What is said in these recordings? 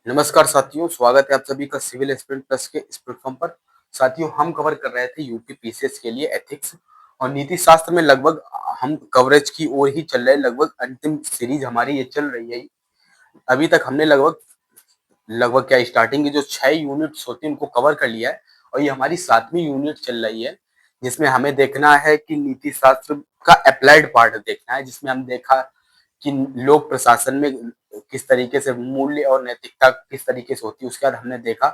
नमस्कार साथियों, स्वागत है आप सभी का सिविल एस्पिरेंट प्लस के इस प्लेटफॉर्म पर। साथियों, हम कवर कर रहे थे यूपी पीसीएस के लिए एथिक्स और नीति शास्त्र में। लगभग हम कवरेज की ओर ही चल रहे हैं। लगभग अंतिम सीरीज हमारी ये चल रही है। अभी तक हमने लगभग लगभग क्या स्टार्टिंग की जो 6 यूनिट्स होती हैं उनको कवर कर लिया है और ये हमारी 7वीं यूनिट चल रही है, जिसमें हमें देखना है कि नीति शास्त्र का अप्लाइड पार्ट देखना है, जिसमें हम देखा कि लोक प्रशासन में किस तरीके से मूल्य और नैतिकता किस तरीके से होती है। उसके बाद हमने देखा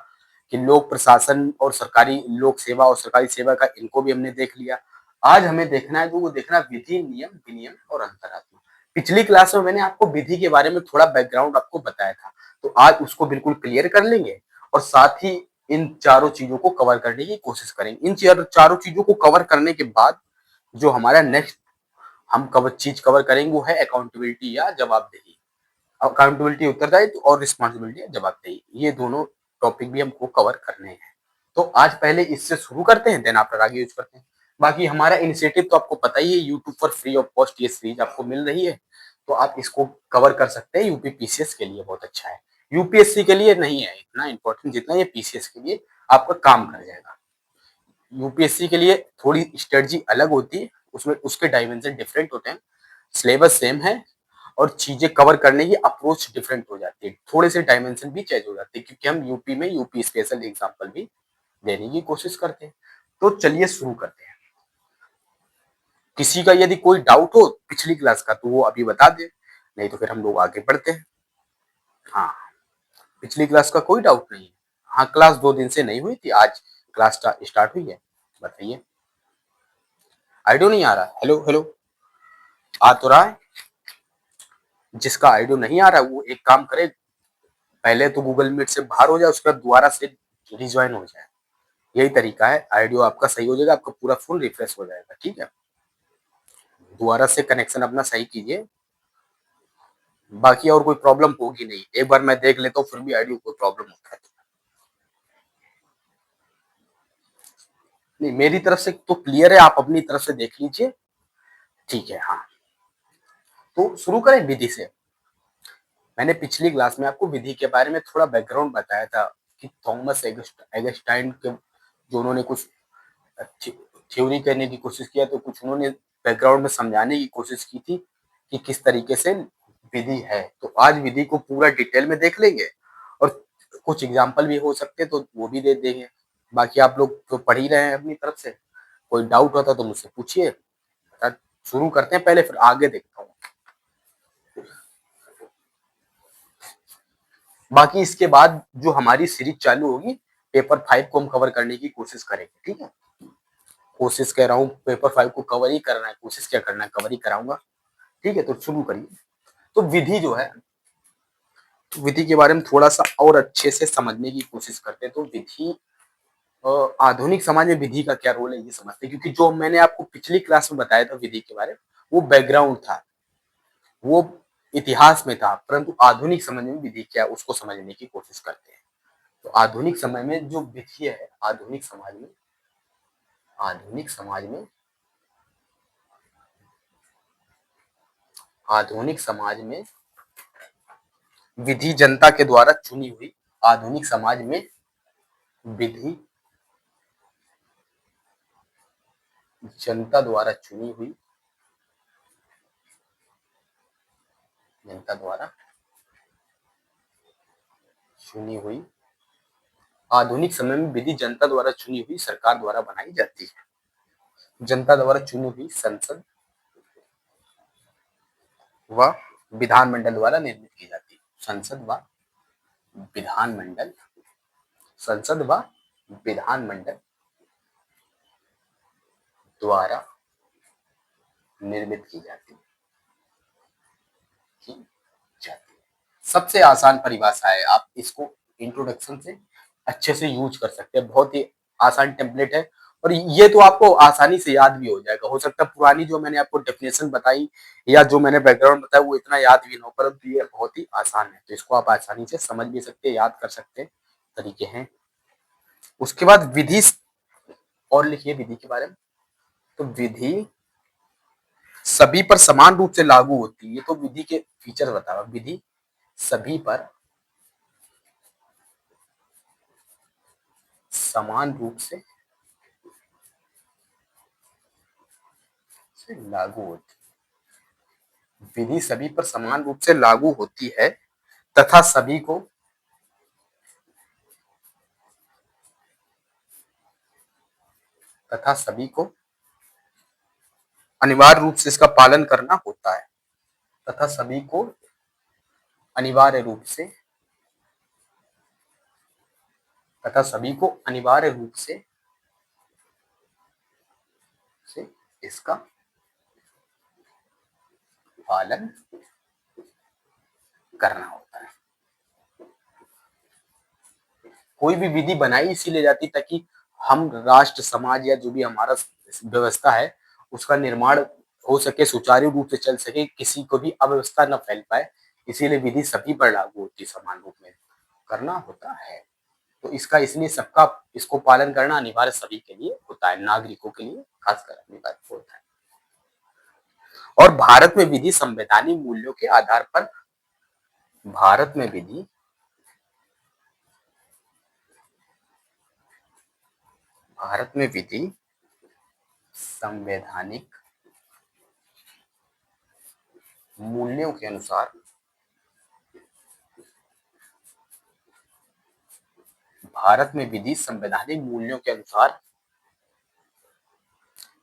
कि लोक प्रशासन और सरकारी लोक सेवा और सरकारी सेवा का इनको भी हमने देख लिया। आज हमें देखना है, जो वो देखना विधि, नियम, विनियम और अंतरात्मा। पिछली क्लास में मैंने आपको विधि के बारे में थोड़ा बैकग्राउंड आपको बताया था, तो आज उसको बिल्कुल क्लियर कर लेंगे और साथ ही इन चारों चीजों को कवर करने की कोशिश करेंगे। इन चारों चीजों को कवर करने के बाद जो हमारा नेक्स्ट हम कवर करेंगे वो है अकाउंटेबिलिटी या जवाबदेही। अकाउंटेबिलिटी उत्तरदायित्व और रिस्पॉन्सिबिलिटी या जवाबदेही, ये दोनों टॉपिक भी हमको कवर करने हैं। तो आज पहले इससे शुरू करते हैं, देन आफ्टर आगे यूज करते हैं। बाकी हमारा इनिशिएटिव तो आपको पता ही है, यूट्यूब पर फ्री ऑफ कॉस्ट ये सीरीज आपको मिल रही है, तो आप इसको कवर कर सकते हैं। यूपी पीसीएस के लिए बहुत अच्छा है, यूपीएससी के लिए नहीं है इतना इंपॉर्टेंट जितना ये पीसीएस के लिए आपका काम कर जाएगा। यूपीएससी के लिए थोड़ी स्ट्रेटजी अलग होती है, उसमें उसके डायमेंशन डिफरेंट होते हैं, सिलेबस सेम है और चीजें कवर करने की अप्रोच डिफरेंट हो जाती है। थोड़े से डायमेंशन भी चेंज हो जाते हैं क्योंकि हम यूपी में यूपी स्पेशल एग्जाम्पल भी देने की कोशिश करते हैं। तो चलिए शुरू करते हैं। किसी का यदि कोई डाउट हो पिछली क्लास का तो वो अभी बता दे, नहीं तो फिर हम लोग आगे बढ़ते हैं। हाँ, पिछली क्लास का कोई डाउट नहीं है। हाँ, क्लास 2 दिन से नहीं हुई थी, आज क्लास स्टार्ट हुई है। बताइए, आइडियो नहीं आ रहा? हेलो हेलो, आ तो रहा है? जिसका आइडियो नहीं आ रहा है वो एक काम करे, पहले तो गूगल मीट से बाहर हो जाए, उसके बाद दोबारा से रिज्वाइन हो जाए। यही तरीका है, आइडियो आपका सही हो जाएगा, आपका पूरा फोन रिफ्रेश हो जाएगा। ठीक है, दोबारा से कनेक्शन अपना सही कीजिए। बाकी और कोई प्रॉब्लम होगी नहीं, एक बार मैं देख लेता हूँ फिर भी आइडियो कोई प्रॉब्लम होता है नहीं। मेरी तरफ से तो क्लियर है, आप अपनी तरफ से देख लीजिए। ठीक है, हाँ, तो शुरू करें विधि से। मैंने पिछली क्लास में आपको विधि के बारे में थोड़ा बैकग्राउंड बताया था कि थॉमस एगस्टाइन के जो उन्होंने कुछ थ्योरी करने की कोशिश किया, तो कुछ उन्होंने बैकग्राउंड में समझाने की कोशिश की थी कि किस तरीके से विधि है। तो आज विधि को पूरा डिटेल में देख लेंगे और कुछ एग्जाम्पल भी हो सकते हैं तो वो भी दे देंगे। बाकी आप लोग तो पढ़ ही रहे हैं अपनी तरफ से, कोई डाउट होता तो मुझसे पूछिए। शुरू करते हैं पहले, फिर आगे देखता हूँ। बाकी इसके बाद जो हमारी सीरीज चालू होगी, पेपर 5 को हम कवर करने की कोशिश करेंगे। ठीक है, कोशिश कह रहा हूँ, पेपर 5 को कवर ही करना है, कोशिश क्या करना है, कवर ही कराऊंगा। ठीक है, तो शुरू करिए। तो विधि जो है, तो विधि के बारे में थोड़ा सा और अच्छे से समझने की कोशिश करते हैं। तो विधि, आधुनिक समाज में विधि का क्या रोल है ये समझते हैं, क्योंकि जो मैंने आपको पिछली क्लास में बताया था विधि के बारे में, वो बैकग्राउंड था, वो इतिहास में था, परंतु आधुनिक समय में विधि क्या है उसको समझने की कोशिश करते हैं। तो आधुनिक समय में जो विधि है, आधुनिक समाज में आधुनिक समाज में विधि जनता के द्वारा चुनी हुई, आधुनिक समाज में विधि जनता द्वारा चुनी हुई, जनता द्वारा चुनी हुई, आधुनिक समय में विधि जनता द्वारा चुनी हुई सरकार द्वारा बनाई जाती है। जनता द्वारा चुनी हुई संसद व विधानमंडल द्वारा निर्मित की जाती है। विधानमंडल संसद व विधानमंडल द्वारा निर्मित की जाती है। सबसे आसान परिभाषा है, आप इसको इंट्रोडक्शन से अच्छे से यूज कर सकते हैं। बहुत ही आसान टेम्पलेट है और ये तो आपको आसानी से याद भी हो जाएगा। हो सकता है पुरानी जो मैंने आपको डेफिनेशन बताई या जो मैंने बैकग्राउंड बताया वो इतना याद भी ना हो, परंतु ये बहुत ही आसान है, तो इसको आप आसानी से समझ भी सकते हैं, याद कर सकते हैं, तरीके हैं। उसके बाद विधि और लिखिए विधि के बारे में। तो विधि सभी पर समान रूप से लागू होती है, ये तो विधि के फीचर बता रहा। विधि सभी पर समान रूप से लागू होती विधि सभी पर समान रूप से लागू होती है तथा सभी को अनिवार्य रूप से इसका पालन करना होता है तथा सभी को अनिवार्य रूप से से इसका पालन करना होता है। कोई भी विधि बनाई इसीलिए जाती ताकि हम राष्ट्र समाज या जो भी हमारा व्यवस्था है उसका निर्माण हो सके, सुचारू रूप से चल सके, किसी को भी अव्यवस्था न फैल पाए, इसीलिए विधि सभी पर लागू होती है, समान रूप में करना होता है। तो इसका इसलिए सबका इसको पालन करना अनिवार्य सभी के लिए होता है, नागरिकों के लिए खासकर अनिवार्य होता है। और भारत में विधि संवैधानिक मूल्यों के आधार पर भारत में विधि संवैधानिक मूल्यों के अनुसार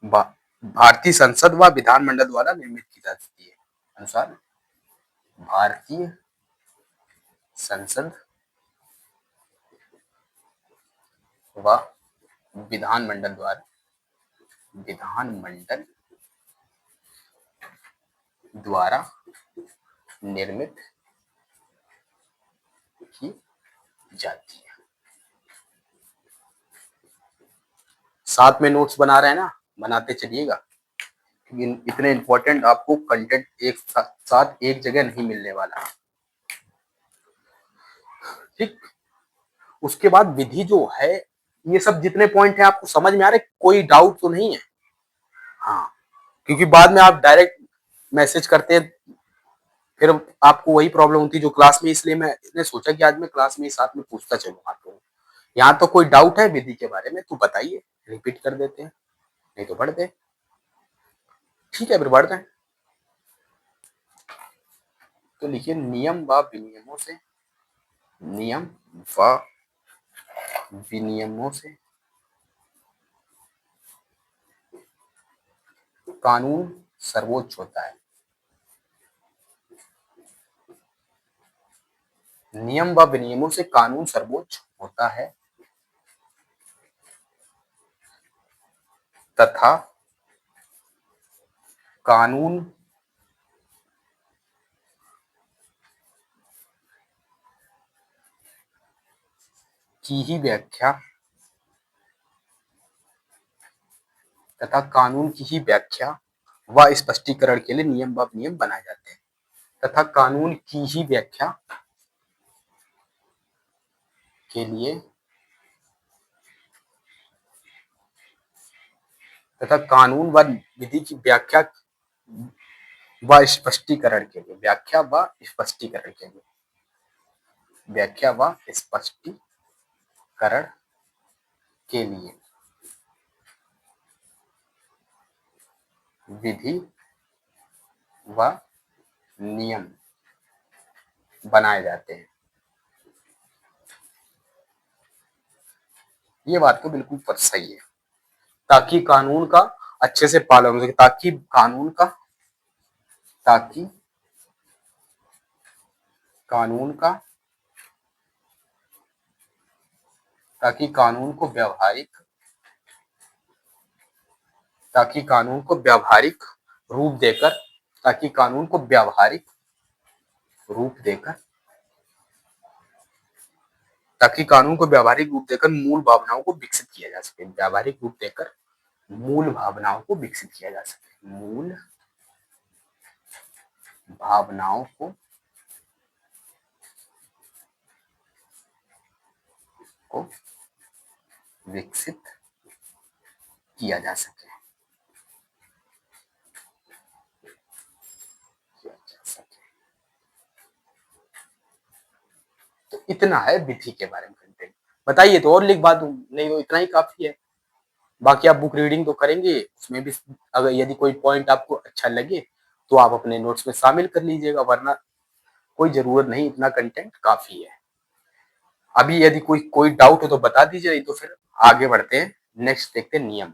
भारतीय संसद व विधानमंडल द्वारा निर्मित की जाती है। अनुसार भारतीय संसद व विधानमंडल द्वारा निर्मित की जाती है। साथ में नोट्स बना रहे हैं ना, बनाते चलिएगा, इतने इंपॉर्टेंट आपको कंटेंट एक साथ एक जगह नहीं मिलने वाला। ठीक, उसके बाद विधि जो है, ये सब जितने पॉइंट है आपको समझ में आ रहे, कोई डाउट तो नहीं है? हाँ, क्योंकि बाद में आप डायरेक्ट मैसेज करते हैं, फिर आपको वही प्रॉब्लम होती है जो क्लास में, इसलिए मैंने सोचा कि आज मैं क्लास में साथ में पूछता चलूंगा। तो यहाँ तो कोई डाउट है विधि के बारे में तो बताइए, रिपीट कर देते हैं, नहीं तो पढ़ दे। ठीक है, फिर बढ़ते हैं। तो लिखिए नियम व विनियमों से कानून सर्वोच्च होता है। नियम व विनियमों से कानून सर्वोच्च होता है तथा कानून की ही व्याख्या व स्पष्टीकरण के लिए नियम व विनियम बनाए जाते हैं। तथा कानून की ही व्याख्या के लिए तथा कानून व विधि की व्याख्या व स्पष्टीकरण के लिए विधि व नियम बनाए जाते हैं। ये बात तो बिल्कुल पर सही है, ताकि कानून का अच्छे से पालन हो सके, ताकि कानून को व्यावहारिक रूप देकर मूल भावनाओं को विकसित किया जा सके। मूल भावनाओं को विकसित किया जा सके। मूल भावनाओं को विकसित किया जा सके। तो इतना है विधि के बारे में कंटेंट। बताइए तो और लिखवा दूं, नहीं तो इतना ही काफी है। बाकी आप बुक रीडिंग तो करेंगे, उसमें भी अगर यदि कोई पॉइंट आपको अच्छा लगे तो आप अपने नोट्स में शामिल कर लीजिएगा, वरना कोई जरूरत नहीं, इतना कंटेंट काफी है। अभी यदि कोई कोई डाउट हो तो बता दीजिए, नहीं तो फिर आगे बढ़ते हैं। नेक्स्ट देखते हैं नियम।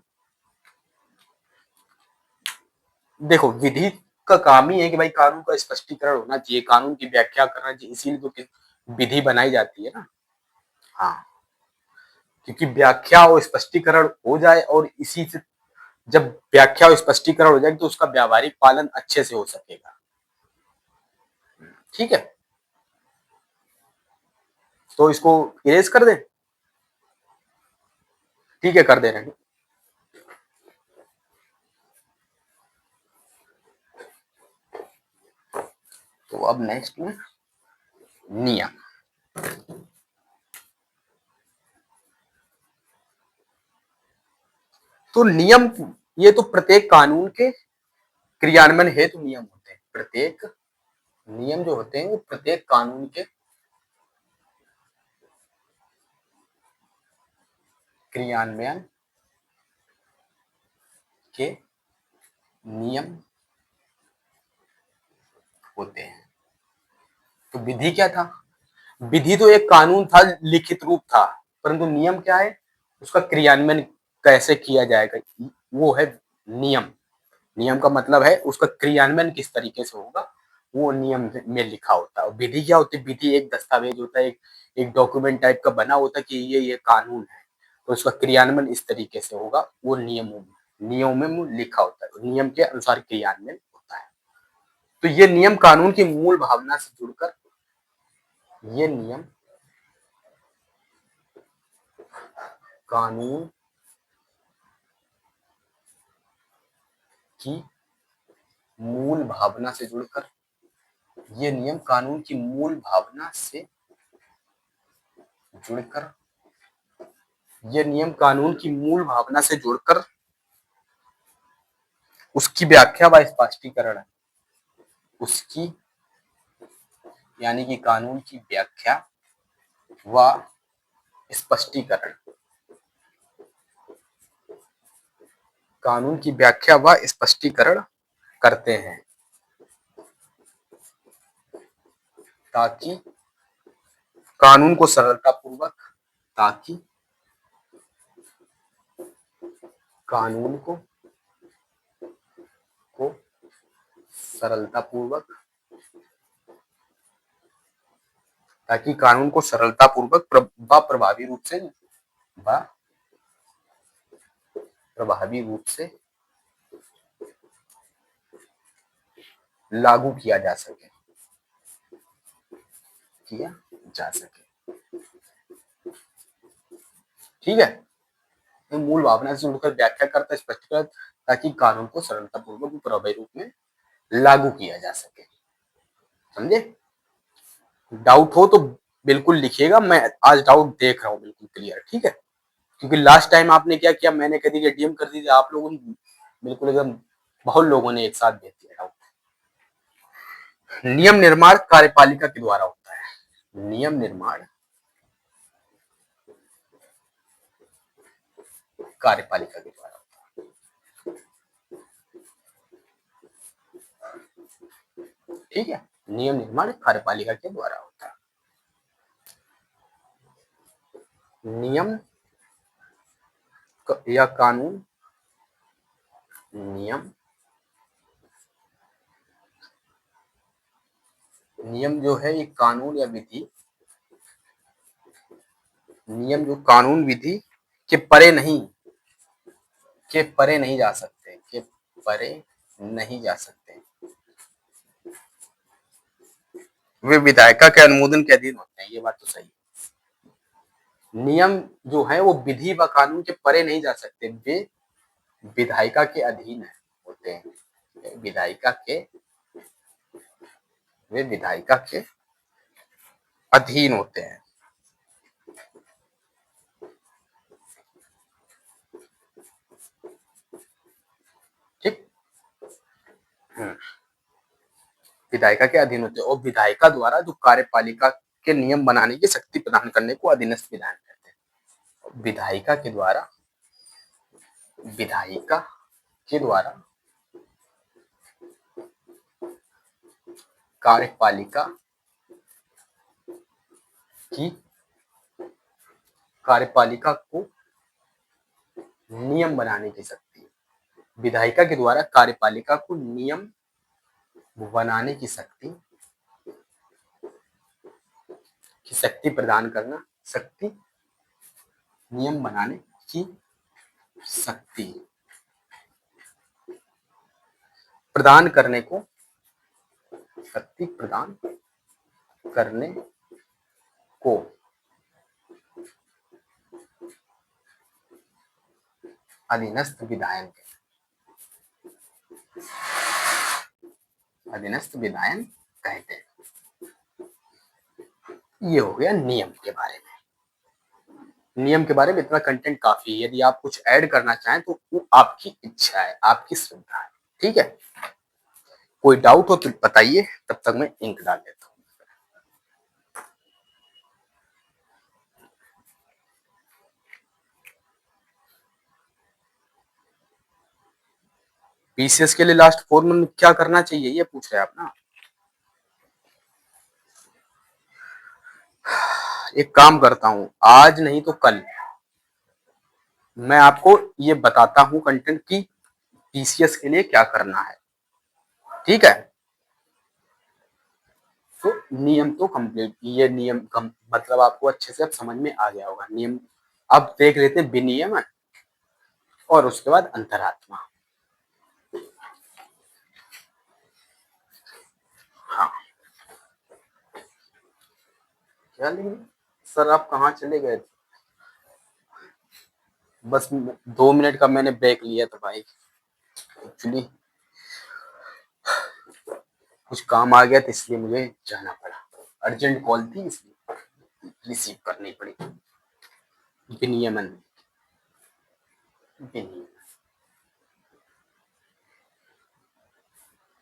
देखो विधि का काम ही है कि भाई कानून का स्पष्टीकरण होना चाहिए, कानून की व्याख्या करना चाहिए, इसीलिए तो विधि बनाई जाती है ना। हाँ, क्योंकि व्याख्या और स्पष्टीकरण हो जाए, और इसी से जब व्याख्या और स्पष्टीकरण हो जाएगी तो उसका व्यावहारिक पालन अच्छे से हो सकेगा। ठीक है, तो इसको इरेज कर दें। ठीक है, कर दे रहे हैं। तो अब नेक्स्ट में नियम। तो नियम, ये तो प्रत्येक कानून के क्रियान्वयन हेतु नियम होते हैं। प्रत्येक नियम जो होते हैं वो प्रत्येक कानून के क्रियान्वयन के नियम होते हैं। तो विधि क्या था? विधि तो एक कानून था, लिखित रूप था, परंतु नियम क्या है? उसका क्रियान्वयन कैसे किया जाएगा, वो है नियम। नियम का मतलब है उसका क्रियान्वयन किस तरीके से होगा, वो नियम में लिखा होता है। और विधि क्या होती है? विधि एक दस्तावेज होता है, एक डॉक्यूमेंट टाइप का बना होता है कि ये कानून है, तो उसका क्रियान्वयन इस तरीके से होगा, वो नियमों में लिखा होता है, नियम के अनुसार क्रियान्वयन होता है। तो ये नियम कानून की मूल भावना से जुड़कर, ये नियम कानून की मूल भावना से जुड़कर, ये नियम कानून की मूल भावना से जुड़कर, ये नियम कानून की मूल भावना से जुड़कर उसकी व्याख्या व स्पष्टीकरण है। उसकी यानी कि कानून की व्याख्या व स्पष्टीकरण, कानून की व्याख्या व स्पष्टीकरण करते हैं, ताकि कानून को सरलतापूर्वक, ताकि कानून को सरलतापूर्वक, ताकि कानून को सरलतापूर्वक व प्रभावी रूप से लागू किया जा सके, किया जा सके। ठीक है, तो मूल भावना से जुड़कर व्याख्या करता, स्पष्टीकरण, ताकि कानून को सरलतापूर्वक प्रभावी रूप में लागू किया जा सके। समझे? डाउट हो तो बिल्कुल लिखिएगा, मैं आज डाउट देख रहा हूँ बिल्कुल क्लियर। ठीक है, क्योंकि लास्ट टाइम आपने क्या किया, मैंने कह दी डीएम कर दीजिए, आप लोगों ने बिल्कुल एकदम बहुत लोगों ने एक साथ भेज दिया डाउट। नियम निर्माण कार्यपालिका के द्वारा होता है। नियम निर्माण कार्यपालिका के द्वारा होता है। ठीक है, नियम निर्माण कार्यपालिका के द्वारा होता है। नियम या कानून, नियम नियम जो है ये कानून या विधि, नियम जो कानून विधि के परे नहीं, के परे नहीं जा सकते, के परे नहीं जा सकते, वे विधायिका के अनुमोदन के अधीन होते हैं। ये बात तो सही है। नियम जो है वो विधि व कानून के परे नहीं जा सकते, वे विधायिका के अधीन है होते हैं, विधायिका के, वे विधायिका के अधीन होते हैं। ठीक, विधायिका के अधीन होते हैं, और विधायिका द्वारा जो कार्यपालिका के नियम बनाने की शक्ति प्रदान करने को अधीनस्थ विधान कहते हैं। विधायिका के द्वारा विधायिका के द्वारा कार्यपालिका की कार्यपालिका को नियम बनाने की शक्ति। विधायिका के द्वारा कार्यपालिका को नियम बनाने की शक्ति प्रदान करना। शक्ति, नियम बनाने की शक्ति प्रदान करने को, शक्ति प्रदान करने को अधीनस्थ विधायन कहते हैं। ये हो गया नियम के बारे में। नियम के बारे में इतना कंटेंट काफी है। यदि आप कुछ ऐड करना चाहें तो वो आपकी इच्छा है, आपकी श्रद्धा है। ठीक है, कोई डाउट हो तो बताइए, तब तक मैं इंक डाल देता हूँ। पीसीएस के लिए लास्ट 4 मंथ क्या करना चाहिए, ये पूछ रहे हैं आप ना। एक काम करता हूं, आज नहीं तो कल मैं आपको ये बताता हूं कंटेंट की पीसीएस के लिए क्या करना है। ठीक है, तो नियम तो कंप्लीट, ये नियम मतलब आपको अच्छे से अब समझ में आ गया होगा। नियम अब देख लेते हैं, विनियमन और उसके बाद अंतरात्मा। हाँ, क्या लेंगे सर, आप कहाँ चले गए थे? बस 2 मिनट का मैंने ब्रेक लिया था भाई, एक्चुअली कुछ काम आ गया था इसलिए मुझे जाना पड़ा। अर्जेंट कॉल थी इसलिए रिसीव करनी पड़ी। विनियमन, विनियमन,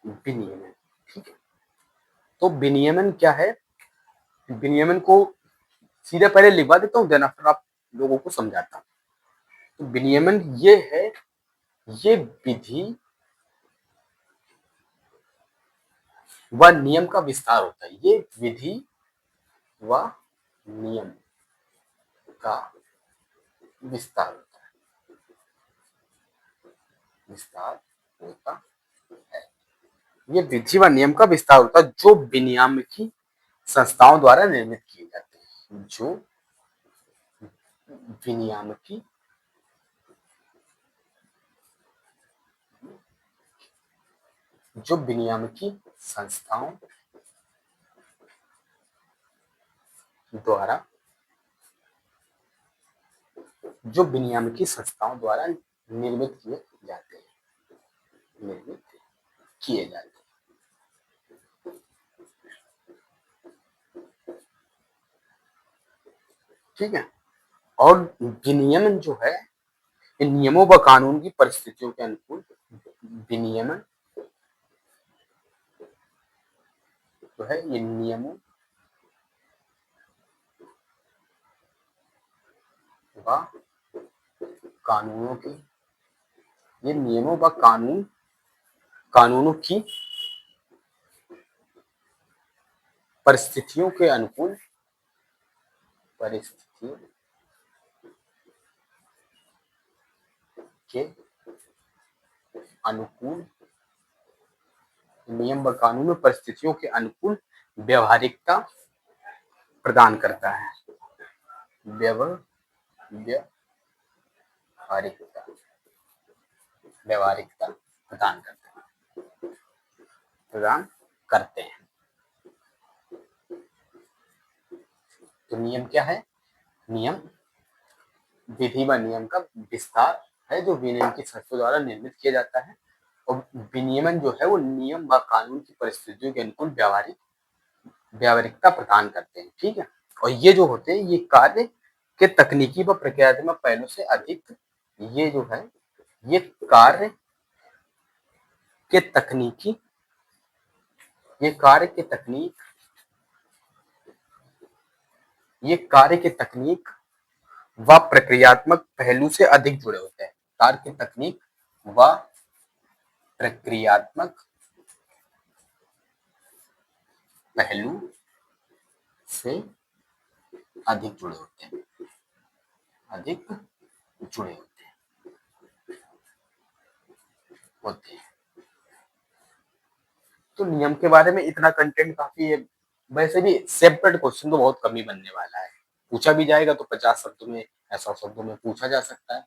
विनियमन। ठीक है, तो विनियमन क्या है? विनियमन को सीधे पहले लिखवा देता हूँ, देन फिर आप लोगों को समझाता हूँ। तो विनियमन ये है, ये विधि व नियम का विस्तार होता है। ये विधि व नियम का विस्तार होता है, विस्तार होता है। ये विधि व नियम का विस्तार होता है जो विनियामकी संस्थाओं द्वारा निर्मित किए जाते हैं। जो विनियामकी संस्थाओं द्वारा निर्मित किए जाते हैं, निर्मित किए जाते हैं। ठीक है, और विनियमन जो है, इन नियमों व कानून की परिस्थितियों के अनुकूल विनियमन जो है, ये नियमों व कानूनों की, ये नियमों व कानूनों की परिस्थितियों के अनुकूल नियम व कानून में परिस्थितियों के अनुकूल व्यवहारिकता प्रदान करता है। व्यवहारिकता प्रदान करते हैं। तो नियम क्या है? नियम विधि व नियम का विस्तार है जो विनियम की संस्थाओं द्वारा निर्मित किया जाता है। और विनियमन जो है वो नियम व कानून की परिस्थितियों के अनुकूल व्यावहारिकता प्रदान करते हैं। ठीक है, और ये जो होते हैं ये कार्य के तकनीकी व प्रक्रियात्मक पहलू से अधिक, ये जो है ये कार्य के तकनीकी, ये कार्य के तकनीक व प्रक्रियात्मक पहलू से अधिक जुड़े होते हैं। तार्किक तकनीक व प्रक्रियात्मक पहलू से अधिक जुड़े होते हैं, अधिक जुड़े होते हैं। तो नियम के बारे में इतना कंटेंट काफी है। वैसे भी सेपरेट क्वेश्चन तो बहुत कम ही बनने वाला है, पूछा भी जाएगा तो 50 शब्दों में, 100 शब्दों में पूछा जा सकता है।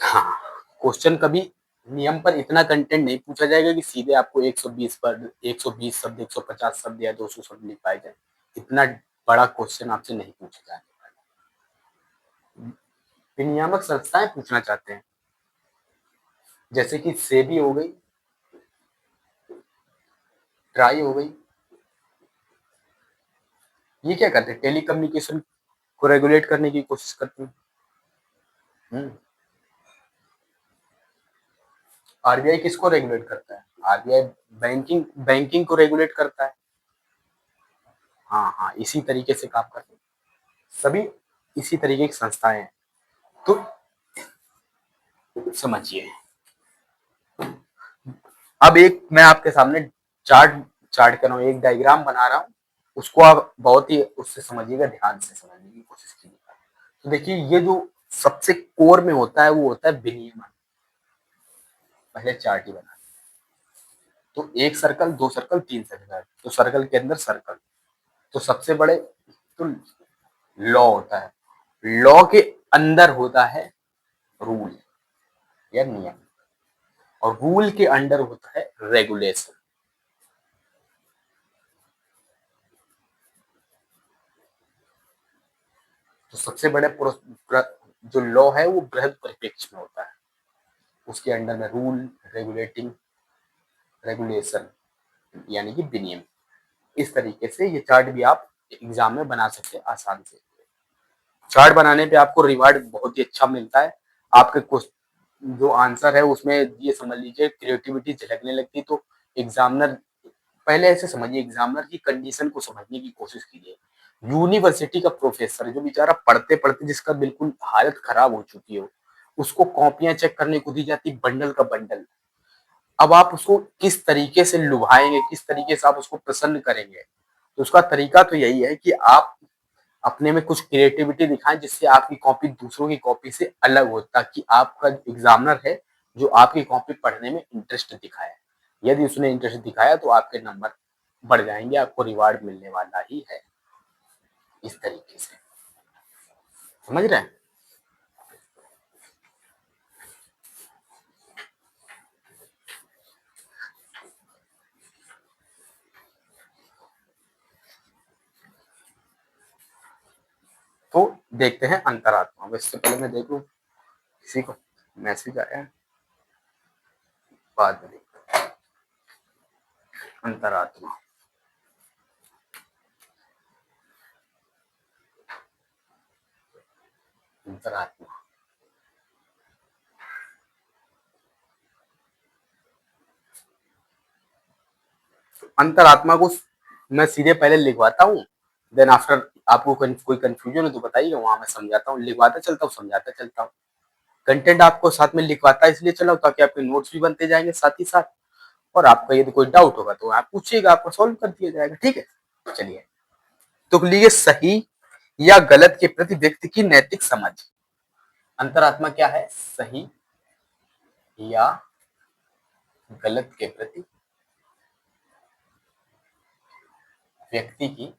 हाँ, क्वेश्चन कभी नियम पर इतना कंटेंट नहीं पूछा जाएगा कि सीधे आपको 120 पर 120 शब्द, 150 शब्द या 200 शब्द लिख पाए जाए। इतना बड़ा क्वेश्चन आपसे नहीं पूछा जाने वाला। विनियामक संस्थाएं पूछना चाहते हैं, जैसे कि सेबी हो गई, ट्राई हो गई। ये क्या करते हैं? टेलीकम्युनिकेशन को रेगुलेट करने की कोशिश करते हैं। आरबीआई किसको रेगुलेट करता है? आरबीआई बैंकिंग बैंकिंग को रेगुलेट करता है। हाँ हाँ, इसी तरीके से काम करते हैं सभी, इसी तरीके की संस्थाएं हैं। तो समझिए, अब एक मैं आपके सामने चार्ट चार्ट कर रहा हूँ, एक डायग्राम बना रहा हूँ, उसको आप बहुत ही उससे समझिएगा, ध्यान से समझने की कोशिश कीजिएगा। तो देखिए, ये जो सबसे कोर में होता है वो होता है विनियमन। पहले चार्ट ही बना, तो एक सर्कल, दो सर्कल, तीन सर्कल, तो सर्कल के अंदर सर्कल, तो सबसे बड़े तो लॉ होता है, लॉ के अंदर होता है रूल या नियम, और रूल के अंडर होता है रेगुलेशन। तो सबसे बड़े जो लॉ है वो बृहद परिप्रेक्ष्य में होता है, उसके अंडर में रूल, रेगुलेटिंग, रेगुलेशन यानी कि विनियम। इस तरीके से ये चार्ट भी आप एग्जाम में बना सकते हैं आसान से। चार्ट बनाने पे आपको रिवार्ड बहुत ही अच्छा मिलता है। आपके जो आंसर है उसमें ये समझ लीजिए क्रिएटिविटी झलकने लगती, तो एग्जामिनर, पहले ऐसे समझिए, एग्जामिनर की कंडीशन को समझने की कोशिश कीजिए। यूनिवर्सिटी का प्रोफेसर जो बेचारा पढ़ते पढ़ते जिसका बिल्कुल हालत खराब हो चुकी हो, उसको कॉपियां चेक करने को दी जाती बंडल का बंडल। अब आप उसको किस तरीके से लुभाएंगे, किस तरीके से आप उसको प्रसन्न करेंगे? तो उसका तरीका तो यही है कि आप अपने में कुछ क्रिएटिविटी दिखाएं, जिससे आपकी कॉपी दूसरों की कॉपी से अलग हो, ताकि आपका एग्जामिनर है जो आपकी कॉपी पढ़ने में इंटरेस्ट दिखाए। यदि उसने इंटरेस्ट दिखाया तो आपके नंबर बढ़ जाएंगे, आपको रिवार्ड मिलने वाला ही है। इस तरीके से समझ रहे हैं? तो देखते हैं अंतरात्मा। वैसे पहले मैं देखूं किसी को मैसेज आया है, बाद में देखते हैं। अंतरात्मा, अंतरात्मा, अंतरात्मा को मैं सीधे पहले लिखवाता हूँ, देन आफ्टर आपको कोई कंफ्यूजन हो तो बताइए, वहां मैं समझाता हूँ, लिखवाता चलता हूँ, समझाता चलता हूँ। कंटेंट आपको साथ में लिखवाता इसलिए चला ताकि आपके नोट्स भी बनते जाएंगे साथ ही साथ, और आपका यदि कोई डाउट होगा तो आप पूछिएगा, आपको सॉल्व कर दिया जाएगा। ठीक है, चलिए। तो लिए सही या गलत के प्रति व्यक्ति की नैतिक समझ। अंतरात्मा क्या है? सही या गलत के प्रति व्यक्ति की,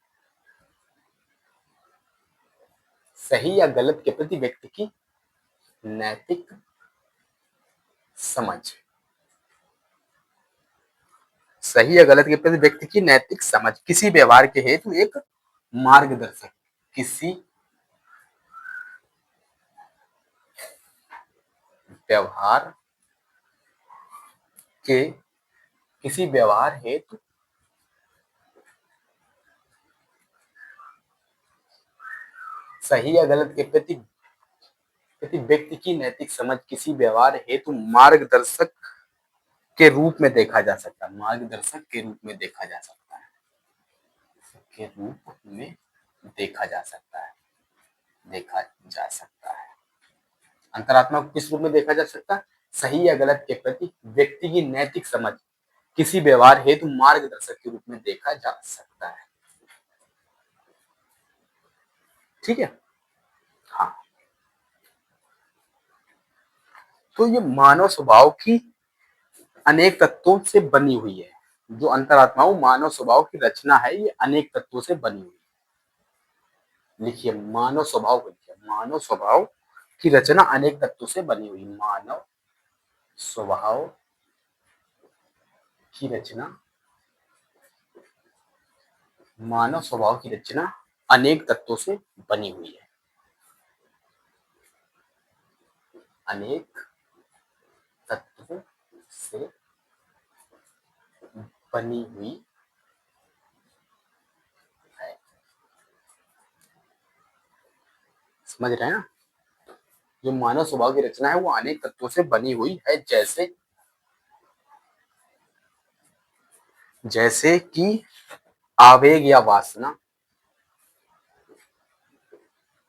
सही या गलत के प्रति व्यक्ति की नैतिक समझ। सही या गलत के प्रति व्यक्ति की नैतिक समझ किसी व्यवहार के हेतु एक मार्गदर्शक, किसी व्यवहार के किसी व्यवहार हेतु सही या गलत के प्रति प्रति व्यक्ति की नैतिक समझ किसी व्यवहार हेतु मार्गदर्शक के रूप में देखा जा सकता है। मार्गदर्शक के रूप में देखा जा सकता है, के रूप में देखा जा सकता है। देखा जा सकता है। अंतरात्मा को किस रूप में देखा जा सकता है? सही या गलत के प्रति व्यक्ति की नैतिक समझ, किसी व्यवहार हेतु मार्गदर्शक के रूप में देखा जा सकता है। ठीक है। हाँ, तो ये मानव स्वभाव की अनेक तत्वों से बनी हुई है। जो अंतरात्मा वो मानव स्वभाव की रचना है, ये अनेक तत्वों से बनी हुई है। लिखिए, मानव स्वभाव को लिखिए, मानव स्वभाव की रचना अनेक तत्वों से बनी हुई। मानव स्वभाव की रचना, मानव स्वभाव की रचना अनेक तत्वों से बनी हुई है। अनेक तत्वों से बनी हुई है। समझ रहे हैं ना? जो मानव स्वभाव की रचना है वो अनेक तत्वों से बनी हुई है, जैसे कि आवेग या वासना,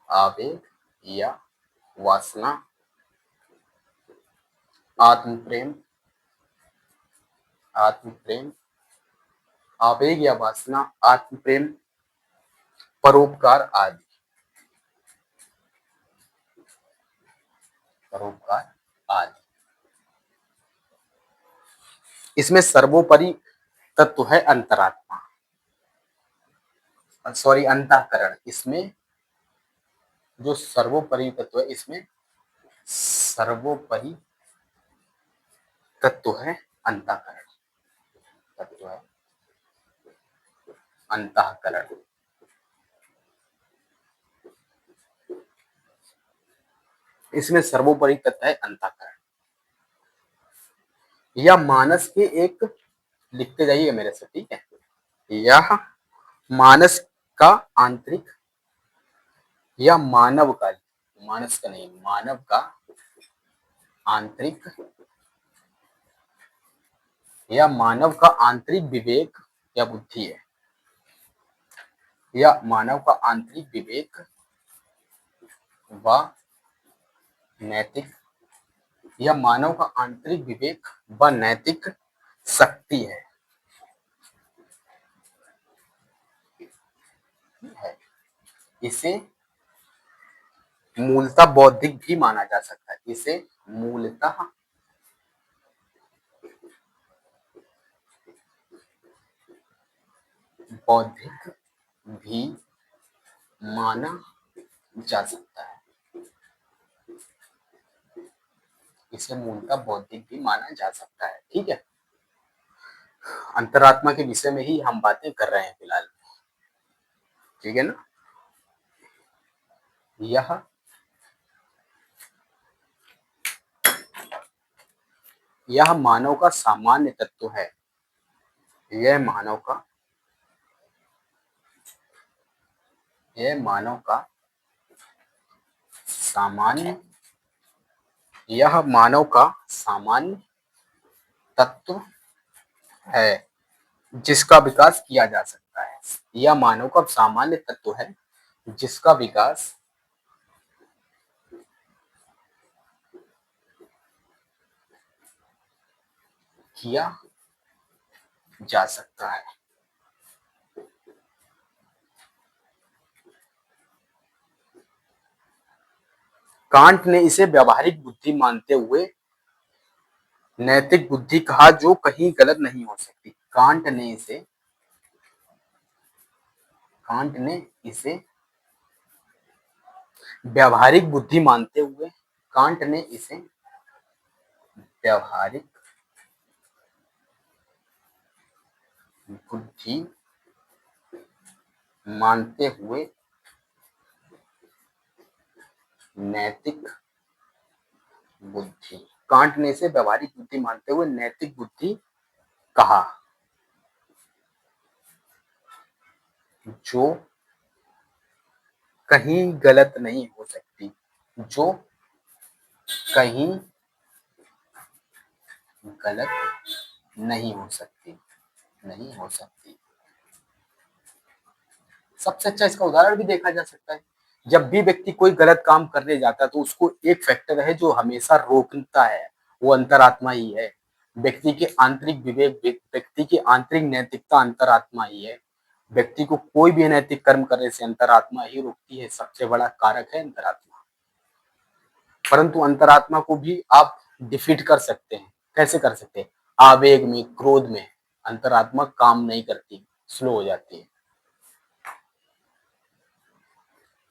आवेग या वासना, आत्म प्रेम, आत्म प्रेम, आवेग या वासना, आत्म प्रेम, परोपकार आदि, परोपकार आदि। इसमें सर्वोपरि तत्व है अंतरात्मा, सॉरी अंतःकरण। इसमें जो सर्वोपरि तत्व है, इसमें सर्वोपरि तत्व है अंतःकरण, तत्व है अंतःकरण। इसमें सर्वोपरि तत्व है अंतःकरण। यह मानस के एक, लिखते जाइए मेरे से, ठीक है। यह मानस का आंतरिक, या मानव का, मानस का नहीं, मानव का आंतरिक, या मानव का आंतरिक विवेक या बुद्धि है। या मानव का आंतरिक विवेक व नैतिक, या मानव का आंतरिक विवेक व नैतिक शक्ति है। इसे मूलतः बौद्धिक भी माना जा सकता है। इसे मूलतः बौद्धिक भी माना जा सकता है। इसे मूलतः बौद्धिक भी माना जा सकता है। ठीक है। अंतरात्मा के विषय में ही हम बातें कर रहे हैं फिलहाल, ठीक है ना। यह मानव का सामान्य तत्व है। यह मानव का, यह मानव का सामान्य, यह मानव का सामान्य तत्व है जिसका विकास किया जा सकता है। यह मानव का सामान्य तत्व है जिसका विकास किया जा सकता है। कांट ने इसे व्यावहारिक बुद्धि मानते हुए नैतिक बुद्धि कहा, जो कहीं गलत नहीं हो सकती। कांट ने इसे व्यावहारिक बुद्धि मानते हुए, कांट ने इसे व्यावहारिक बुद्धि मानते हुए नैतिक बुद्धि, कांट ने इसे व्यावहारिक बुद्धि मानते हुए नैतिक बुद्धि कहा, जो कहीं गलत नहीं हो सकती, जो कहीं गलत नहीं हो सकती, नहीं हो सकती। सबसे अच्छा इसका उदाहरण भी देखा जा सकता है। जब भी व्यक्ति कोई गलत काम करने जाता है तो उसको एक फैक्टर है जो हमेशा रोकता है, वो अंतरात्मा ही है। व्यक्ति के आंतरिक विवेक, व्यक्ति की आंतरिक नैतिकता अंतरात्मा ही है। व्यक्ति को कोई भी अनैतिक कर्म करने से अंतरात्मा ही रोकती है, सबसे बड़ा कारक है अंतरात्मा। परंतु अंतरात्मा को भी आप डिफीट कर सकते हैं। कैसे कर सकते हैं? आवेग में, क्रोध में अंतरात्मा काम नहीं करती, स्लो हो जाती है।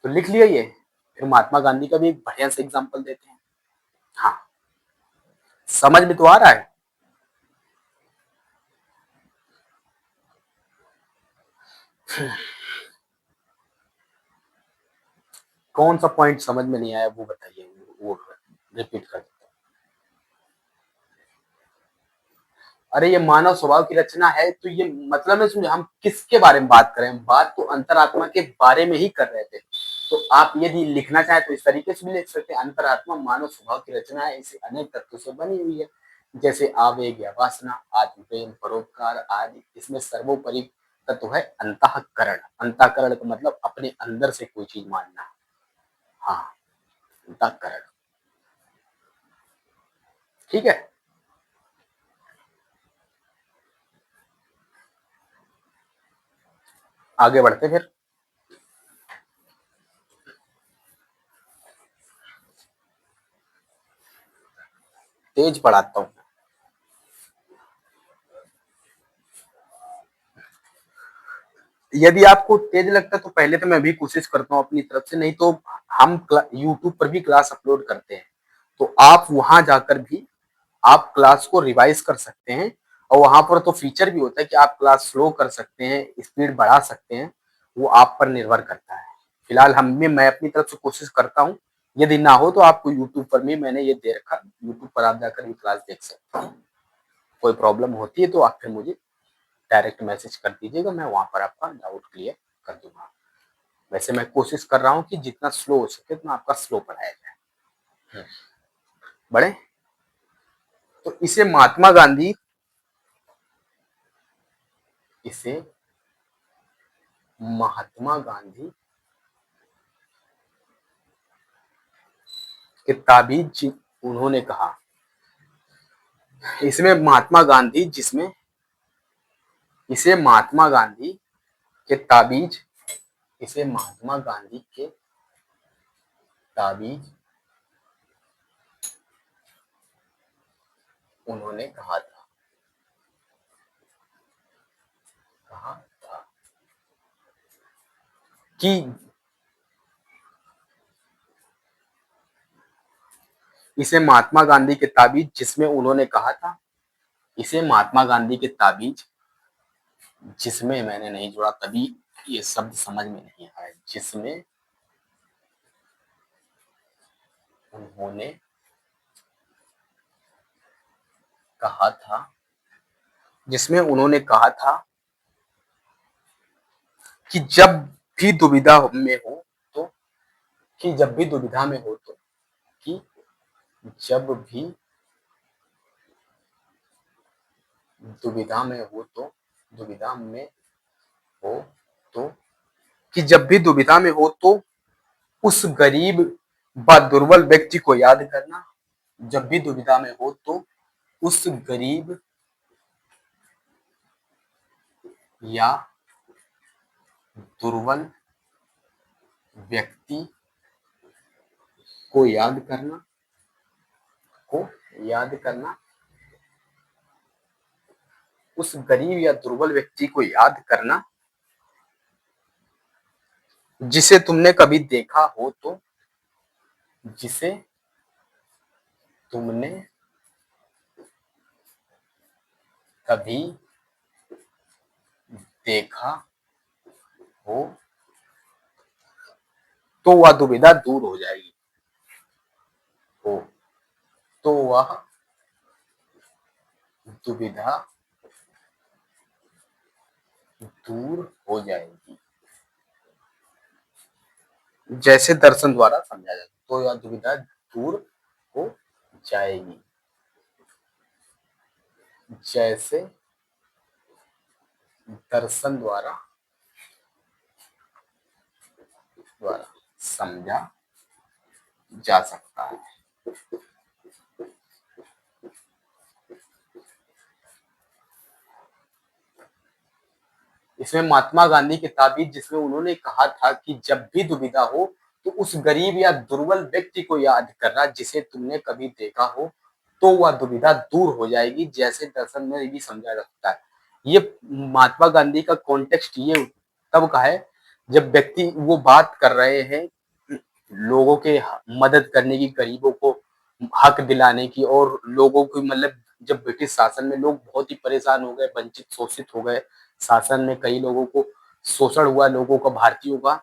तो लिख लिया ये। फिर महात्मा गांधी का भी एक बढ़िया सा एग्जाम्पल देते हैं। हाँ, समझ में तो आ रहा है? कौन सा पॉइंट समझ में नहीं आया वो बताइए, वो रिपीट कर देता हूँ। अरे ये मानव स्वभाव की रचना है, तो ये मतलब है, सुनिए हम किसके बारे में बात कर रहे हैं? बात तो अंतरात्मा के बारे में ही कर रहे थे। तो आप यदि लिखना चाहें तो इस तरीके से भी लिख सकते हैं, अंतरात्मा मानव स्वभाव की रचना है, इसे अनेक तत्वों से बनी हुई है, जैसे आवेग या वासना, आत्म प्रेम, परोपकार आदि। इसमें सर्वोपरि तत्व है अंतःकरण। अंतःकरण का मतलब अपने अंदर से कोई चीज मानना। हाँ, अंतःकरण। ठीक है, आगे बढ़ते फिर। तेज पढ़ाता हूँ। यदि आपको तेज लगता है तो पहले तो मैं भी कोशिश करता हूँ अपनी तरफ से, नहीं तो हम यूट्यूब पर भी क्लास अपलोड करते हैं, तो आप वहां जाकर भी आप क्लास को रिवाइज कर सकते हैं। और वहां पर तो फीचर भी होता है कि आप क्लास स्लो कर सकते हैं, स्पीड बढ़ा सकते हैं, वो आप पर निर्भर करता है। फिलहाल मैं अपनी तरफ से कोशिश करता हूँ। यदि ना हो तो आपको यूट्यूब पर भी मैंने ये दे रखा, यूट्यूब पर आप जाकर भी क्लास देख सकते हैं। कोई प्रॉब्लम होती है तो आप फिर मुझे डायरेक्ट मैसेज कर दीजिएगा, मैं वहां पर आपका डाउट क्लियर कर दूंगा। वैसे मैं कोशिश कर रहा हूँ कि जितना स्लो हो सके उतना आपका स्लो पढ़ाया जाए। बढ़े। तो इसे महात्मा गांधी के ताबीज उन्होंने कहा। इसमें महात्मा गांधी जिसमें इसे महात्मा गांधी के ताबीज इसे महात्मा गांधी के ताबीज उन्होंने कहा था कि इसे महात्मा गांधी के ताबीज जिसमें उन्होंने कहा था। इसे महात्मा गांधी के ताबीज जिसमें मैंने नहीं जोड़ा, तभी ये शब्द समझ में नहीं आया। जिसमें उन्होंने कहा था जिसमें उन्होंने कहा था कि जब भी दुविधा में हो तो कि जब भी दुविधा में हो तो कि जब भी दुविधा में हो तो दुविधा में हो तो कि जब भी दुविधा में हो तो उस गरीब व दुर्बल व्यक्ति को याद करना। जब भी दुविधा में हो तो उस गरीब या दुर्बल व्यक्ति को याद करना को याद करना उस गरीब या दुर्बल व्यक्ति को याद करना जिसे तुमने कभी देखा हो तो जिसे तुमने कभी देखा हो तो वह दुविधा दूर हो जाएगी। हो तो वह दुविधा दूर हो जाएगी। जैसे दर्शन द्वारा समझा जाता तो यह दुविधा दूर हो जाएगी। जैसे दर्शन द्वारा द्वारा समझा जा सकता है। इसमें महात्मा गांधी की ताबीर, जिसमें उन्होंने कहा था कि जब भी दुविधा हो तो उस गरीब या दुर्बल व्यक्ति को याद करना जिसे तुमने कभी देखा हो, तो वह दुविधा दूर हो जाएगी, जैसे दर्शन में भी समझा जाता है। ये महात्मा गांधी का कॉन्टेक्स्ट ये तब का है जब व्यक्ति वो बात कर रहे हैं लोगों के मदद करने की, गरीबों को हक दिलाने की, और लोगों की मतलब जब ब्रिटिश शासन में लोग बहुत ही परेशान हो गए, वंचित शोषित हो गए, शासन में कई लोगों को शोषण हुआ लोगों का, भारतीयों का,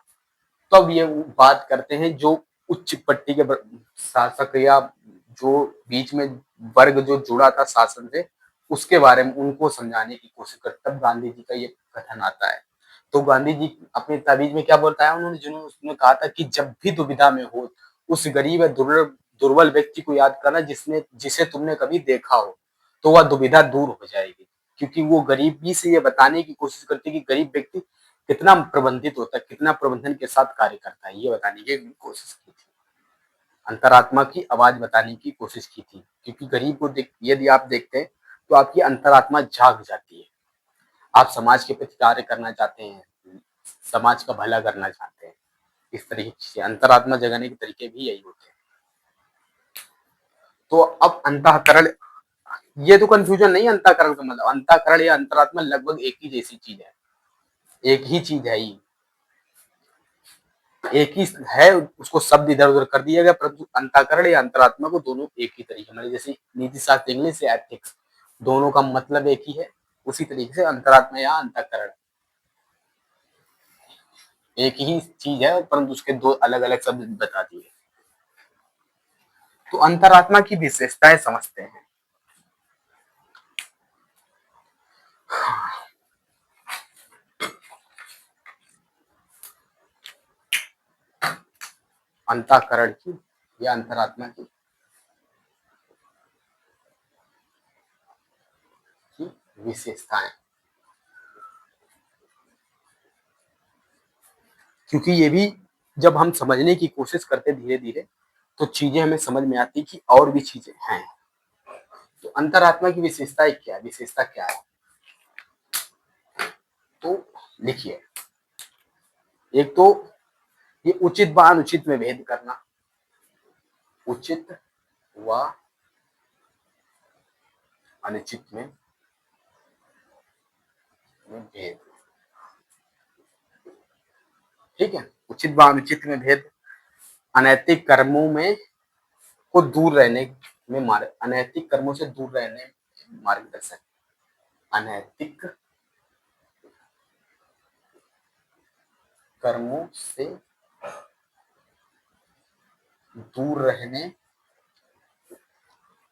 तब ये बात करते हैं जो उच्च पट्टी के शासक या जो बीच में वर्ग जो जुड़ा था शासन से, उसके बारे में उनको समझाने की कोशिश करते, तब गांधी जी का ये कथन आता है। तो गांधी जी अपनी ताबीज में क्या बताया उन्होंने, जिन्होंने उसने कहा था कि जब भी दुविधा में हो उस गरीब या दुर्बल व्यक्ति को याद करना जिसने जिसे तुमने कभी देखा हो, तो वह दुविधा दूर हो जाएगी। क्योंकि वो गरीबी से ये बताने की कोशिश करते कि गरीब व्यक्ति कितना प्रबंधित होता है, कितना प्रबंधन के साथ कार्य करता है, ये बताने की कोशिश की थी। अंतरात्मा की आवाज बताने की कोशिश की थी, क्योंकि गरीब को यदि आप देखते हैं तो आपकी अंतरात्मा जाग जाती है। आप समाज के प्रति कार्य करना चाहते हैं, समाज का भला करना चाहते हैं, इस तरीके की चीजें अंतरात्मा जगाने के तरीके भी यही होते हैं। तो अब अंतःकरण, ये तो कंफ्यूजन नहीं, अंतःकरण का मतलब अंतःकरण या अंतरात्मा लगभग एक ही जैसी चीज है, एक ही चीज है ये, एक ही है, उसको शब्द इधर उधर कर दिया गया, परंतु अंतःकरण या अंतरात्मा को दोनों एक ही तरीके, मतलब जैसे नीति शास्त्र इंग्लिश या एथिक्स, दोनों का मतलब एक ही है, उसी तरीके से अंतरात्मा या अंतःकरण एक ही चीज है, परंतु उसके दो अलग अलग शब्द बता दिए। तो अंतरात्मा की विशेषताएं समझते हैं। अंतःकरण की या की विशेषताएं, क्योंकि ये भी जब हम समझने की कोशिश करते धीरे धीरे तो चीजें हमें समझ में आती कि और भी चीजें हैं। तो अंतरात्मा की विशेषता क्या है, तो लिखिए, एक तो ये उचित व अनुचित में भेद करना, उचित व अनुचित में भेद, ठीक है, उचित व अनुचित में भेद, अनैतिक कर्मों में को दूर रहने में मार्ग, अनैतिक कर्मों से दूर रहने मार्गदर्शन, अनैतिक कर्मों से दूर रहने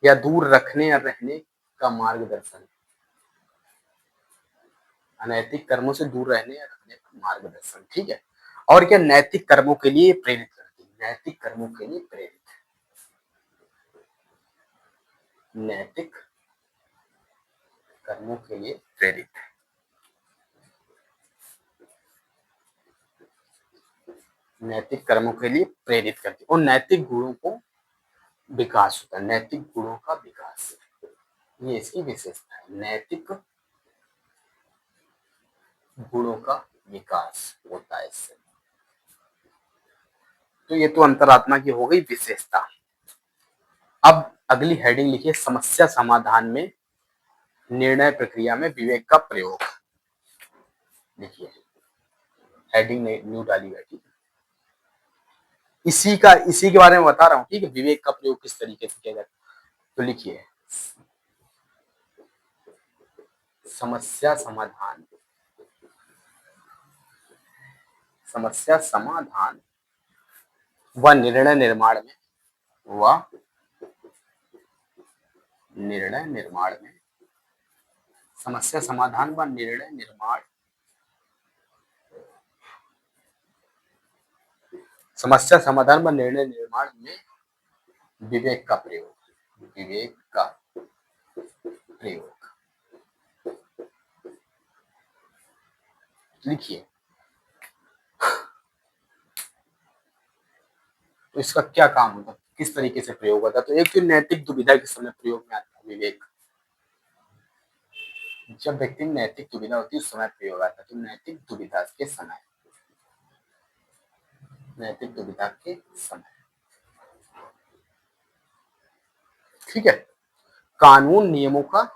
या दूर रखने या रहने का मार्गदर्शन, अनैतिक कर्मों से दूर रहने या रखने का मार्गदर्शन, ठीक है। और क्या, नैतिक कर्मों के लिए प्रेरित करती है, नैतिक कर्मों के लिए प्रेरित, नैतिक कर्मों के लिए प्रेरित, नैतिक कर्मों के लिए प्रेरित करती है, और नैतिक गुणों को विकास होता है, नैतिक गुणों का विकास, ये इसकी विशेषता है, नैतिक गुणों का विकास होता है इससे। तो ये तो अंतरात्मा की हो गई विशेषता। अब अगली हेडिंग लिखिए, समस्या समाधान में निर्णय प्रक्रिया में विवेक का प्रयोग, लिखिए, हेडिंग न्यू डाली बैठी, इसी के बारे में बता रहा हूँ, ठीक है, विवेक का प्रयोग किस तरीके से किया जाता है। तो लिखिए, समस्या समाधान, समस्या समाधान व निर्णय निर्माण में, व निर्णय निर्माण में, समस्या समाधान व निर्णय निर्माण, समस्या समाधान व निर्णय निर्माण में विवेक का प्रयोग, विवेक का प्रयोग, लिखिए, तो इसका क्या काम होता है, किस तरीके से प्रयोग होता है? तो एक तो नैतिक दुविधा के समय प्रयोग में आता है विवेक। जब व्यक्ति में नैतिक दुविधा होती है उस समय प्रयोग आता है। तो नैतिक दुविधा के समय, नैतिक दुविधा के समय, ठीक है। कानून नियमों का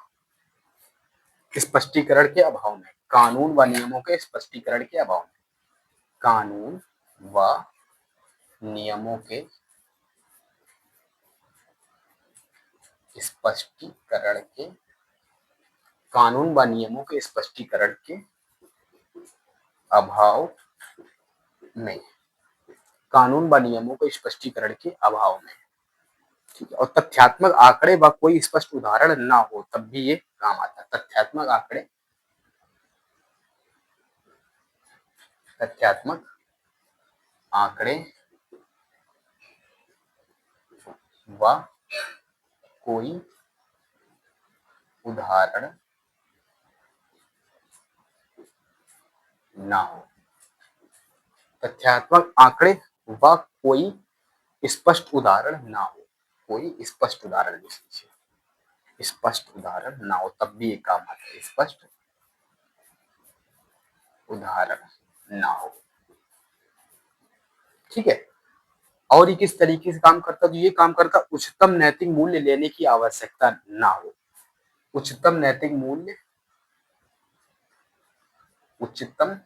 स्पष्टीकरण के अभाव में, कानून व नियमों के स्पष्टीकरण के अभाव में, कानून व नियमों के स्पष्टीकरण के, कानून व नियमों के स्पष्टीकरण के अभाव में, कानून व नियमों के स्पष्टीकरण के अभाव में, ठीक है। और तथ्यात्मक आंकड़े व कोई स्पष्ट उदाहरण ना हो तब भी ये काम आता है। तथ्यात्मक आंकड़े, तथ्यात्मक आंकड़े व कोई उदाहरण ना हो, तथ्यात्मक आंकड़े व कोई स्पष्ट उदाहरण ना हो, कोई स्पष्ट उदाहरण लिख लीजिए, स्पष्ट उदाहरण ना हो तब भी ये काम आता है, स्पष्ट उदाहरण ना हो, ठीक है। और ये किस तरीके से काम करता है? तो ये काम करता है उच्चतम नैतिक मूल्य लेने की आवश्यकता ना हो, उच्चतम नैतिक मूल्य, उच्चतम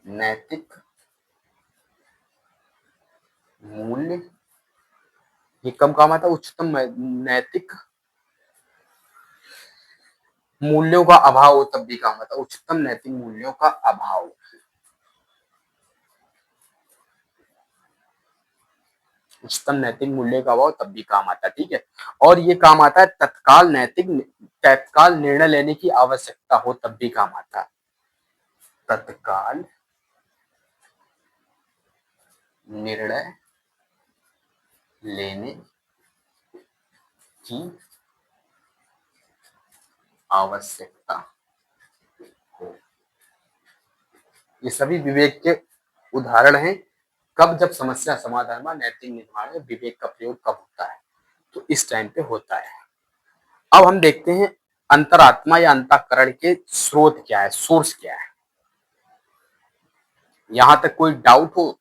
नैतिक मूल्य, ये कम काम आता है। उच्चतम नैतिक मूल्यों का अभाव हो तब भी काम आता है, उच्चतम नैतिक मूल्यों का अभाव, उच्चतम नैतिक मूल्य का अभाव तब भी काम आता है, ठीक है। और ये काम आता है तत्काल निर्णय लेने की आवश्यकता हो तब भी काम आता है, तत्काल निर्णय लेने की आवश्यकता हो। ये सभी विवेक के उदाहरण हैं। कब? जब समस्या समाधान में नैतिक निर्माण में विवेक का प्रयोग कब होता है? तो इस टाइम पे होता है। अब हम देखते हैं अंतरात्मा या अंतःकरण के स्रोत क्या है, सोर्स क्या है। यहां तक कोई डाउट हो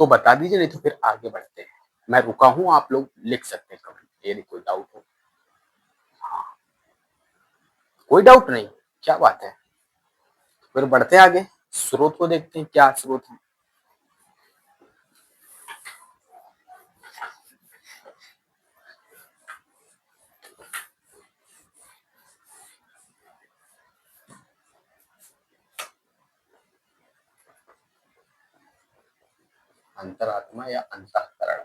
तो बता दीजिए, नहीं तो फिर आगे बढ़ते हैं। मैं रुका हूं, आप लोग लिख सकते हैं कमेंट, यदि कोई डाउट हो। हाँ, कोई डाउट नहीं, क्या बात है। फिर बढ़ते हैं आगे, स्रोत को देखते हैं क्या स्रोत है। अंतरात्मा या अंतःकरण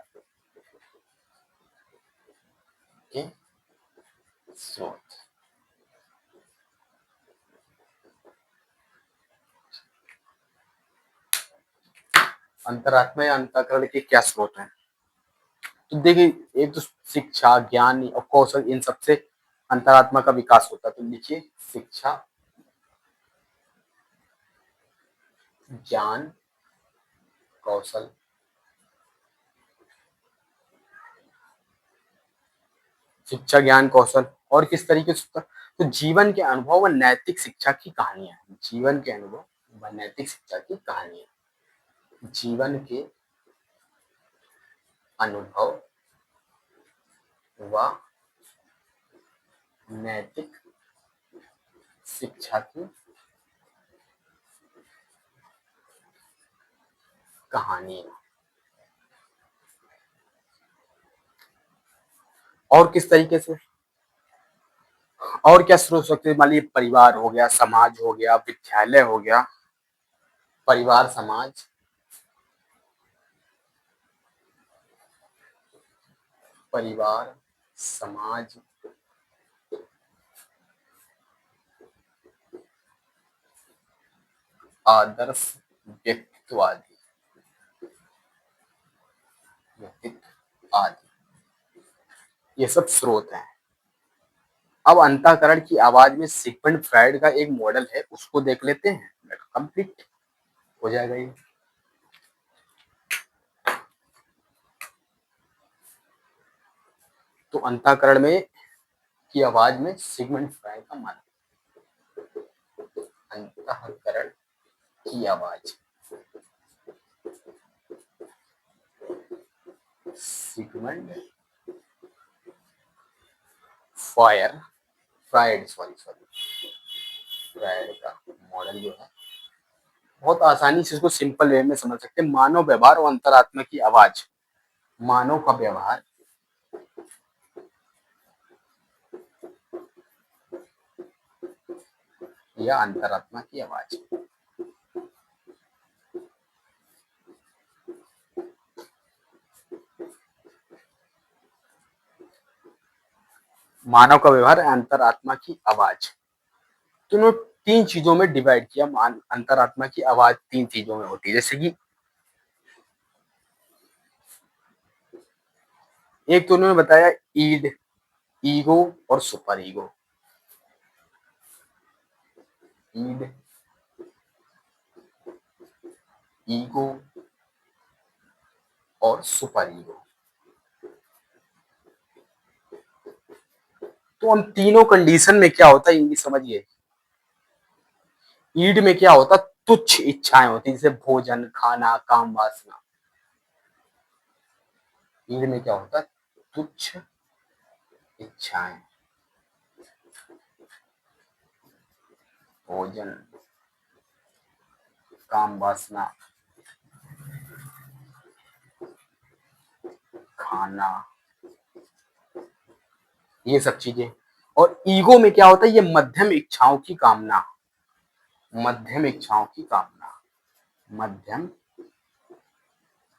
के स्रोत, अंतरात्मा या अंतःकरण के क्या स्रोत हैं? तो देखिए, एक तो शिक्षा, ज्ञान और कौशल, इन सबसे अंतरात्मा का विकास होता है। तो लिखिए शिक्षा, ज्ञान, कौशल, शिक्षा, ज्ञान, कौशल। और किस तरीके से होता है? तो जीवन के अनुभव व नैतिक शिक्षा की कहानियां, जीवन के अनुभव व नैतिक शिक्षा की कहानियां, जीवन के अनुभव व नैतिक शिक्षा की कहानियां। और किस तरीके से, और क्या स्रोत हो सकते हैं? मान लीजिए परिवार हो गया, समाज हो गया, विद्यालय हो गया, परिवार, समाज, परिवार, समाज, आदर्श व्यक्तित्व आदि, व्यक्तित्व आदि, ये सब स्रोत हैं। अब अंतःकरण की आवाज में सिगमंड फ्राइड का एक मॉडल है, उसको देख लेते हैं, कंप्लीट हो जाएगा ये। तो अंतःकरण में की आवाज में सिगमंड फ्रायड का मानना, अंतःकरण की आवाज सिगमंड फ्रायड फ्रायड का मॉडल जो है, बहुत आसानी से इसको सिंपल वे में समझ सकते हैं। मानव व्यवहार और अंतरात्मा की आवाज, मानव का व्यवहार या अंतरात्मा की आवाज। मानव का व्यवहार, अंतरात्मा की आवाज, तो उन्होंने तीन चीजों में डिवाइड किया। अंतरात्मा की आवाज तीन चीजों में होती है, जैसे कि एक तो उन्होंने बताया ईड, ईगो और सुपर ईगो। ईड, ईगो और सुपर ईगो। तो हम तीनों कंडीशन में क्या होता है इनकी समझिए। ईड में क्या होता, तुच्छ इच्छाएं होती, जैसे भोजन, खाना, काम, वासना। ईड में क्या होता, तुच्छ इच्छाएं, भोजन, काम, वासना, खाना, ये सब चीजें। और ईगो में क्या होता है, ये मध्यम इच्छाओं की कामना, मध्यम इच्छाओं की कामना, मध्यम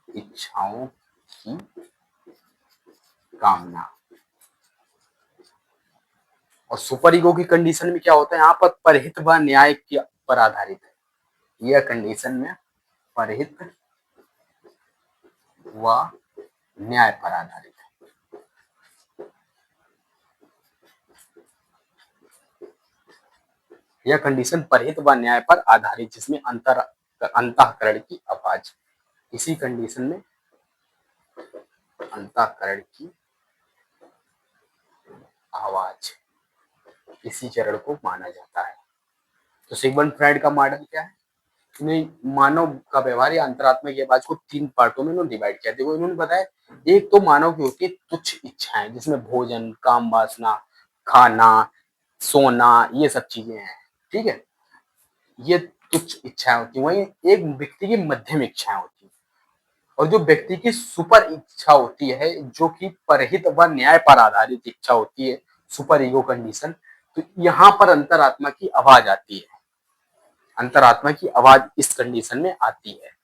इच्छाओं की कामना। और सुपर ईगो की कंडीशन में क्या होता है, यहाँ पर परहित व न्याय के पर आधारित है। यह कंडीशन में परहित व न्याय पर आधारित है। यह कंडीशन परहित व न्याय पर आधारित, जिसमें अंतःकरण की आवाज, इसी कंडीशन में अंतःकरण की आवाज, इसी चरण को माना जाता है। तो सिगमंड फ्रायड का मॉडल क्या है, मानव का व्यवहार या अंतरात्मा की आवाज को तीन पार्टों में उन्होंने डिवाइड किया। देखो इन्होंने बताया, एक तो मानव की होती है तुच्छ इच्छाएं, जिसमें भोजन, काम, वासना, खाना, सोना, ये सब चीजें हैं, ठीक है, ये तुच्छ इच्छाएं होती है। वहीं एक व्यक्ति की मध्यम इच्छाएं होती है, और जो व्यक्ति की सुपर इच्छा होती है, जो कि परहित व न्याय पर आधारित इच्छा होती है, सुपर ईगो कंडीशन। तो यहाँ पर अंतरात्मा की आवाज आती है, अंतरात्मा की आवाज इस कंडीशन में आती है।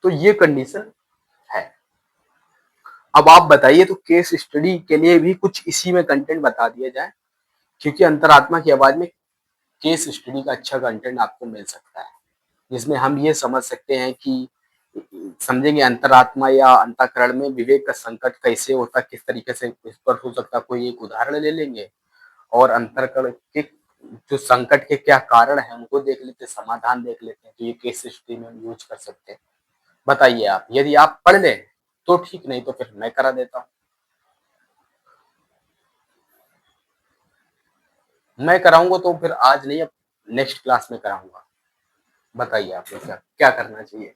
तो ये कंडीशन है। अब आप बताइए, तो केस स्टडी के लिए भी कुछ इसी में कंटेंट बता दिया जाए, क्योंकि अंतरात्मा की आवाज में केस स्टडी का अच्छा कंटेंट आपको मिल सकता है, जिसमें हम ये समझ सकते हैं कि समझेंगे अंतरात्मा या अंतःकरण में विवेक का संकट कैसे होता, किस तरीके से इस पर हो सकता, कोई एक उदाहरण ले लेंगे, और अंतःकरण के जो संकट के क्या कारण है उनको देख लेते, समाधान देख लेते हैं। तो ये केस स्टडी में हम यूज कर सकते हैं। बताइए आप, यदि आप पढ़ लें तो ठीक, नहीं तो फिर मैं करा देता हूँ। मैं कराऊंगा तो फिर आज नहीं, अब नेक्स्ट क्लास में कराऊंगा। बताइए आप लोग क्या क्या करना चाहिए,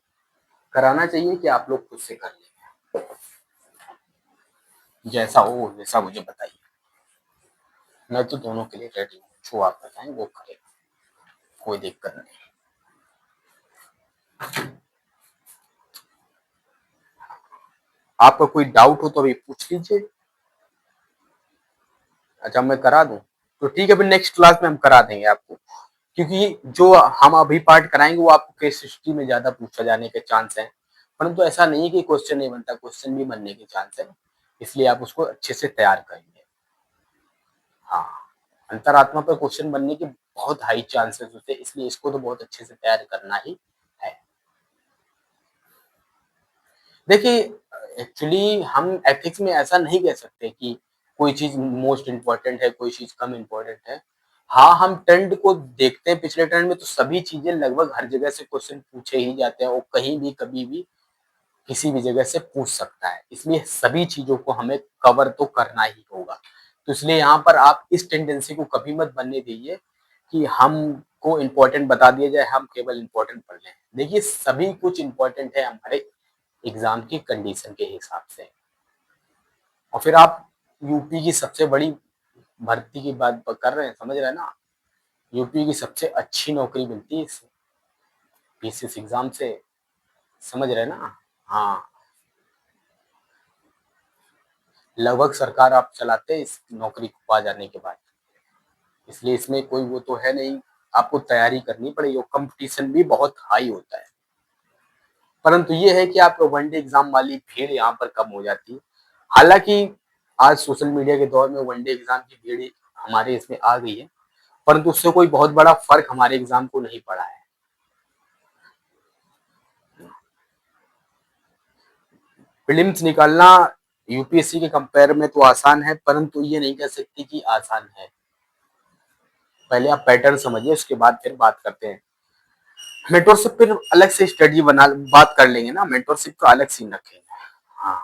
कराना चाहिए कि आप लोग खुद से कर लेंगे, जैसा हो वैसा मुझे बताइए। मैं तो दोनों के लिए रेडी हूँ, जो आप बताएं वो करेगा, कोई दिक्कत नहीं। आपका कोई डाउट हो तो अभी पूछ लीजिए। अच्छा, मैं करा दूं तो ठीक है, फिर नेक्स्ट क्लास में हम करा देंगे आपको, क्योंकि जो हम अभी पार्ट कराएंगे वो आपको केस हिस्ट्री में ज्यादा पूछा जाने के चांस है, परंतु ऐसा नहीं है कि क्वेश्चन नहीं बनता, क्वेश्चन भी बनने के चांस है, इसलिए आप उसको अच्छे से तैयार करेंगे। हाँ, अंतरात्मा पर क्वेश्चन बनने के बहुत हाई चांसेस होते हैं, इसलिए इसको तो बहुत अच्छे से तैयार करना ही है। देखिए, एक्चुअली हम एथिक्स में ऐसा नहीं कह सकते कि कोई चीज मोस्ट इम्पोर्टेंट है, कोई चीज कम इम्पोर्टेंट है। हाँ, हम ट्रेंड को देखते हैं, पिछले ट्रेंड में तो सभी चीज़ें लगभग हर जगह से क्वेश्चन पूछे ही जाते हैं और कहीं भी, कभी भी, किसी भी जगह से पूछ सकता है। इसलिए सभी चीज़ों को हमें कवर तो करना ही होगा। तो इसलिए यहाँ पर आप इस टेंडेंसी को कभी मत बनने दीजिए कि हमको इम्पोर्टेंट बता दिया जाए, हम केवल इम्पोर्टेंट पढ़ लें। देखिए, सभी कुछ इम्पोर्टेंट है हमारे एग्ज़ाम की कंडीशन के हिसाब से। और फिर आप यूपी की सबसे बड़ी भर्ती की बात कर रहे हैं, समझ रहे हैं ना? यूपी की सबसे अच्छी नौकरी मिलती है इस पीसीएस एग्जाम से, समझ रहे हैं ना? हाँ, लगभग सरकार आप चलाते हैं इस नौकरी को पा जाने के बाद। इसलिए इसमें कोई वो तो है नहीं, आपको तैयारी करनी पड़ेगी और कंपटीशन भी बहुत हाई होता है। परंतु ये है कि आपको वनडे एग्जाम वाली भीड़ यहाँ पर कम हो जाती है। हालाँकि आज सोशल मीडिया के दौर में वनडे एग्जाम की भीड़ हमारे इसमें आ गई है, परंतु उससे कोई बहुत बड़ा फ़र्क हमारे एग्जाम को नहीं पड़ा है। प्रीलिम्स निकालना यूपीएससी के कंपेयर में तो आसान है, परंतु ये नहीं कह सकती कि आसान है। पहले आप पैटर्न समझिए, उसके बाद फिर बात करते हैं। मेंटरशिप फिर अलग से स्टडी बना बात कर लेंगे ना, मेंटरशिप का अलग सीन रखेंगे। हाँ,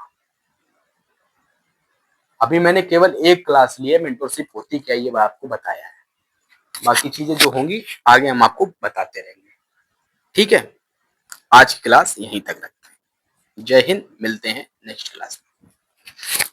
अभी मैंने केवल एक क्लास ली है, मेंटरशिप होती क्या है ये आपको बताया है। बाकी चीजें जो होंगी आगे हम आपको बताते रहेंगे। ठीक है, आज की क्लास यहीं तक रखते हैं। जय हिंद, मिलते हैं नेक्स्ट क्लास में।